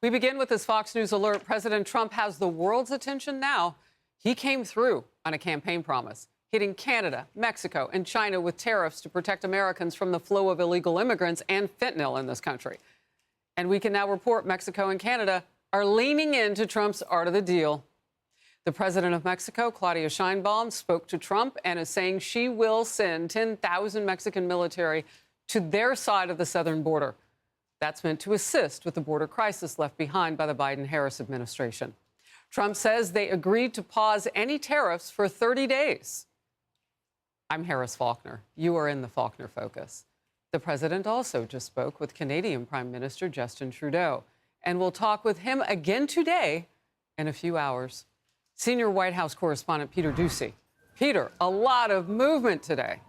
We begin with this Fox News alert. President Trump has the world's attention now. He came through on a campaign promise, hitting Canada, Mexico, and China with tariffs to protect Americans from the flow of illegal immigrants and fentanyl in this country. And we can now report Mexico and Canada are leaning into Trump's art of the deal. The president of Mexico, Claudia Sheinbaum, spoke to Trump and is saying she will send 10,000 Mexican military to their side of the southern border. That's meant to assist with the border crisis left behind by the Biden-Harris administration. Trump says they agreed to pause any tariffs for 30 days. I'm Harris Faulkner. You are in the Faulkner Focus. The president also just spoke with Canadian Prime Minister Justin Trudeau, and we'll talk with him again today in a few hours. Senior White House correspondent Peter Doocy. Peter, a lot of movement today.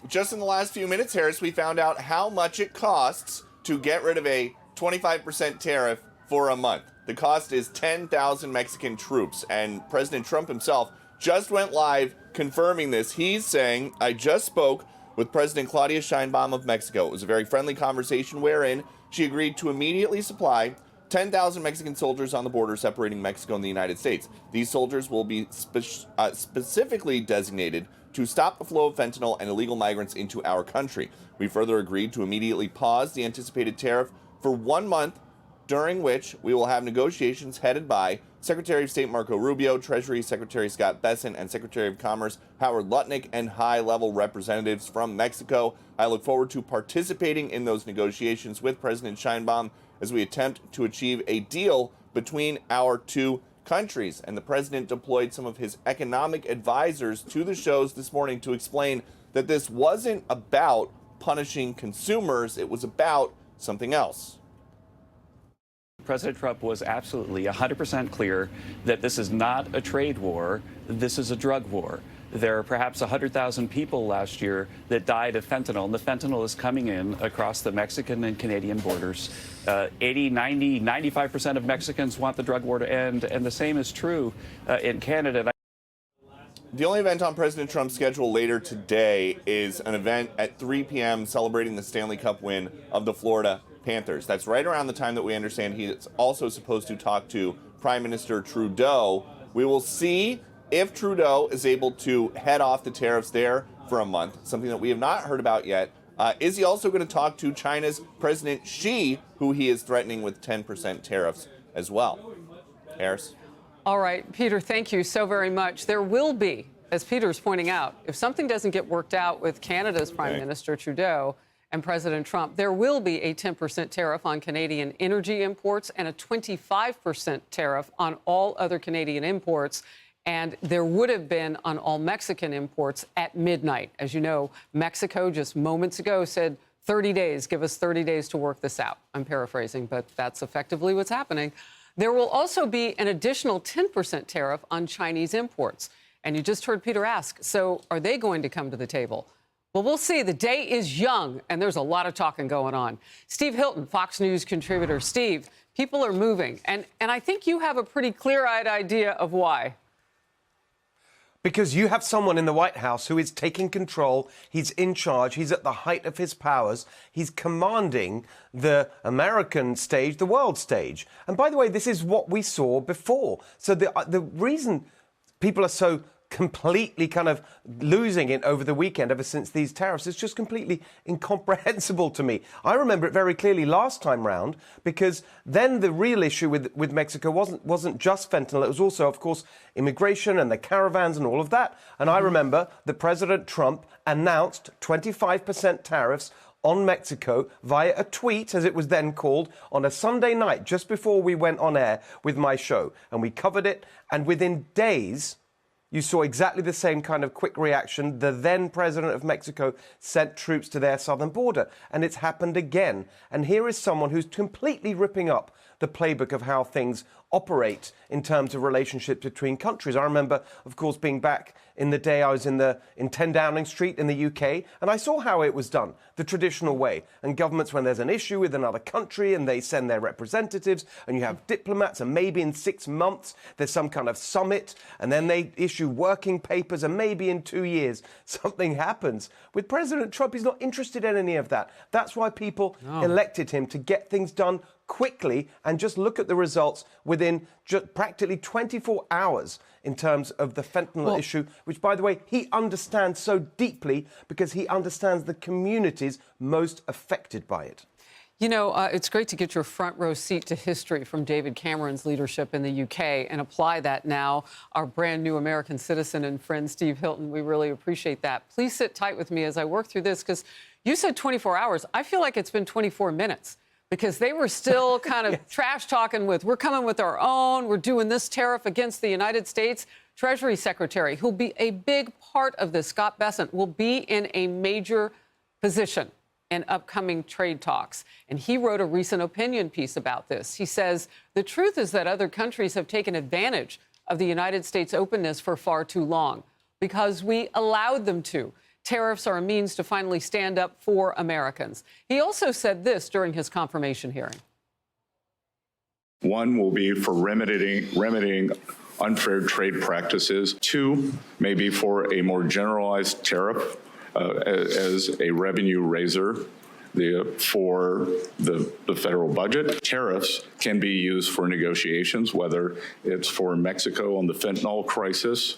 Just in the last few minutes, Harris, we found out how much it costs to get rid of a 25% tariff for a month. The cost is 10,000 Mexican troops, and President Trump himself just went live confirming this. He's saying, I just spoke with President Claudia Sheinbaum of Mexico. It was a very friendly conversation wherein she agreed to immediately supply 10,000 Mexican soldiers on the border separating Mexico and the United States. These soldiers will be specifically designated to stop the flow of fentanyl and illegal migrants into our country. We further agreed to immediately pause the anticipated tariff for 1 month, during which we will have negotiations headed by Secretary of State Marco Rubio, Treasury Secretary Scott Bessent, and Secretary of Commerce Howard Lutnick, and high-level representatives from Mexico. I look forward to participating in those negotiations with President Sheinbaum as we attempt to achieve a deal between our two countries. And the president deployed some of his economic advisors to the shows this morning to explain that this wasn't about punishing consumers, it was about something else. President Trump was absolutely 100% clear that this is not a trade war, this is a drug war. There are perhaps 100,000 people last year that died of fentanyl, and the fentanyl is coming in across the Mexican and Canadian borders. 80, 90, 95% of Mexicans want the drug war to end, and the same is true in Canada. The only event on President Trump's schedule later today is an event at 3 p.m. celebrating the Stanley Cup win of the Florida Panthers. That's right around the time that we understand he's also supposed to talk to Prime Minister Trudeau. We will see if Trudeau is able to head off the tariffs there for a month, something that we have not heard about yet. Is he also going to talk to China's President Xi, who he is threatening with 10% tariffs as well? Harris? All right, Peter, thank you so very much. There will be, as Peter's pointing out, if something doesn't get worked out with Canada's Prime Minister Trudeau and President Trump, there will be a 10% tariff on Canadian energy imports and a 25% tariff on all other Canadian imports. And there would have been on all Mexican imports at midnight. As you know, Mexico just moments ago said 30 days, give us 30 days to work this out. I'm paraphrasing, but that's effectively what's happening. There will also be an additional 10% tariff on Chinese imports. And you just heard Peter ask, so are they going to come to the table? Well, we'll see. The day is young, and there's a lot of talking going on. Steve Hilton, Fox News contributor. Steve, people are moving, and I think you have a pretty clear-eyed idea of why. Because you have someone in the White House who is taking control, he's in charge, he's at the height of his powers, he's commanding the American stage, the world stage. And by the way, this is what we saw before. So the reason people are so completely kind of losing it over the weekend ever since these tariffs is just completely incomprehensible to me. I remember it very clearly last time round, because then the real issue with Mexico wasn't just fentanyl. It was also, of course, immigration and the caravans and all of that. And I remember that President Trump announced 25% tariffs on Mexico via a tweet, as it was then called, on a Sunday night just before we went on air with my show. And we covered it, and within days you saw exactly the same kind of quick reaction. The then president of Mexico sent troops to their southern border, and it's happened again. And here is someone who's completely ripping up the playbook of how things operate in terms of relationships between countries. I remember, of course, being back in the day I was in 10 Downing Street in the UK, and I saw how it was done, the traditional way. And governments, when there's an issue with another country, and they send their representatives, and you have diplomats, and maybe in 6 months there's some kind of summit, and then they issue working papers, and maybe in 2 years something happens. With President Trump, he's not interested in any of that. That's why people elected him, to get things done quickly, and just look at the results within just practically 24 hours in terms of the fentanyl issue, which, by the way, he understands so deeply because he understands the communities most affected by it. You know, it's great to get your front row seat to history from David Cameron's leadership in the UK and apply that now. Our brand new American citizen and friend, Steve Hilton, we really appreciate that. Please sit tight with me as I work through this, because you said 24 hours. I feel like it's been 24 minutes because they were still kind of trash talking with, we're coming with our own, we're doing this tariff against the United States. Treasury Secretary, who'll be a big part of this, Scott Bessent, will be in a major position in upcoming trade talks. And he wrote a recent opinion piece about this. He says, the truth is that other countries have taken advantage of the United States' openness for far too long because we allowed them to. Tariffs are a means to finally stand up for Americans. He also said this during his confirmation hearing. One will be for remedying unfair trade practices. Two, maybe for a more generalized tariff as a revenue raiser for the federal budget. Tariffs can be used for negotiations, whether it's for Mexico on the fentanyl crisis.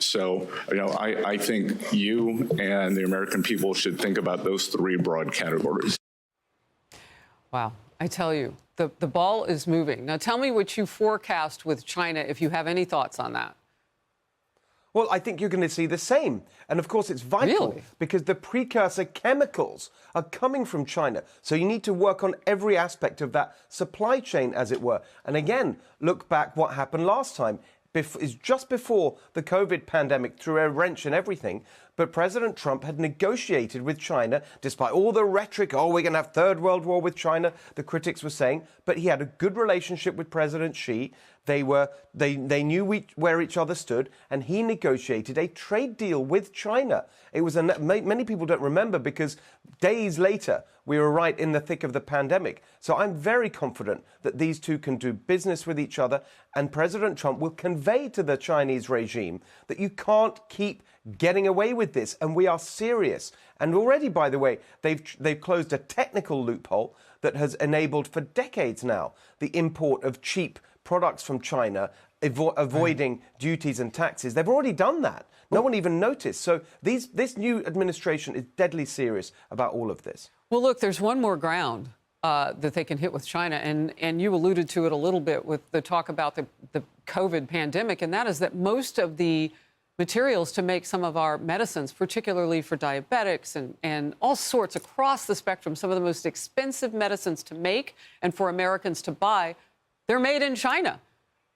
So, you know, I think you and the American people should think about those three broad categories. Wow. I tell you, the ball is moving. Now, tell me what you forecast with China, if you have any thoughts on that. Well, I think you're going to see the same. And of course, it's vital because the precursor chemicals are coming from China. So you need to work on every aspect of that supply chain, as it were. And again, look back what happened last time. Is just before the COVID pandemic threw a wrench in everything. But President Trump had negotiated with China, despite all the rhetoric, oh, we're going to have third world war with China, the critics were saying. But he had a good relationship with President Xi. They knew where each other stood, and he negotiated a trade deal with China. It was many people don't remember because days later we were right in the thick of the pandemic. So I'm very confident that these two can do business with each other, and President Trump will convey to the Chinese regime that you can't keep getting away with this, and we are serious. And already, by the way, they've closed a technical loophole that has enabled for decades now the import of cheap products from China, avoiding duties and taxes. They've already done that. No one even noticed. So this new administration is deadly serious about all of this. Well, look, there's one more ground that they can hit with China, and you alluded to it a little bit with the talk about the COVID pandemic, and that is that most of the materials to make some of our medicines, particularly for diabetics and all sorts across the spectrum, some of the most expensive medicines to make and for Americans to buy, they're made in China.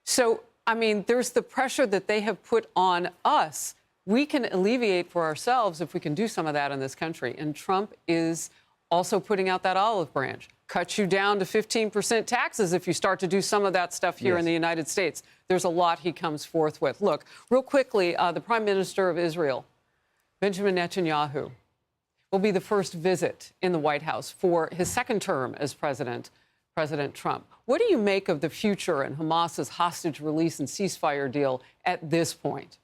So, I mean, there's the pressure that they have put on us. We can alleviate for ourselves if we can do some of that in this country. And Trump is also putting out that olive branch. Cuts you down to 15% taxes if you start to do some of that stuff here in the United States. There's a lot he comes forth with. Look, real quickly, the Prime Minister of Israel, Benjamin Netanyahu, will be the first visit in the White House for his second term as President Trump. What do you make of the future and Hamas's hostage release and ceasefire deal at this point?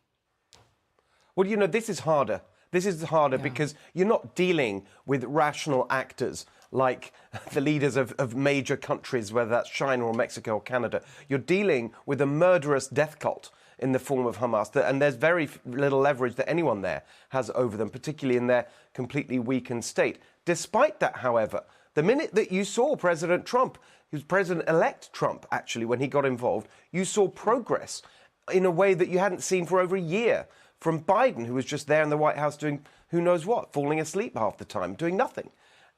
Well, you know, this is harder. This is harder because you're not dealing with rational actors like the leaders of major countries, whether that's China or Mexico or Canada. You're dealing with a murderous death cult in the form of Hamas, and there's very little leverage that anyone there has over them, particularly in their completely weakened state. Despite that, however, the minute that you saw President Trump, he was President-elect Trump, actually, when he got involved, you saw progress in a way that you hadn't seen for over a year from Biden, who was just there in the White House doing who knows what, falling asleep half the time, doing nothing.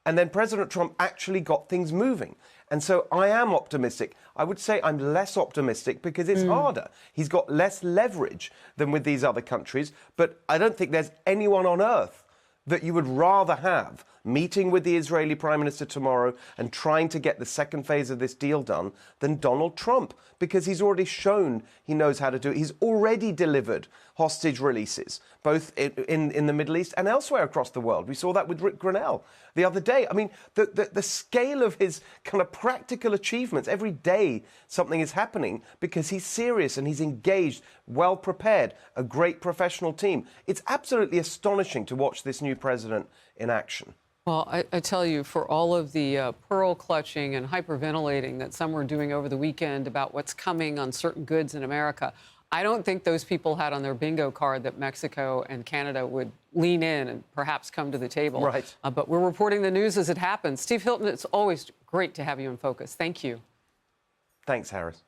And then President Trump actually got things moving. And so I am optimistic. I would say I'm less optimistic because it's harder. He's got less leverage than with these other countries. But I don't think there's anyone on earth that you would rather have meeting with the Israeli Prime Minister tomorrow and trying to get the second phase of this deal done than Donald Trump, because he's already shown he knows how to do it. He's already delivered hostage releases, both in the Middle East and elsewhere across the world. We saw that with Rick Grenell the other day. I mean, the scale of his kind of practical achievements, every day something is happening because he's serious and he's engaged, well prepared, a great professional team. It's absolutely astonishing to watch this new president in action. Well, I tell you, for all of the pearl clutching and hyperventilating that some were doing over the weekend about what's coming on certain goods in America, I don't think those people had on their bingo card that Mexico and Canada would lean in and perhaps come to the table. Right. But we're reporting the news as it happens. Steve Hilton, it's always great to have you in focus. Thank you. Thanks, Harris.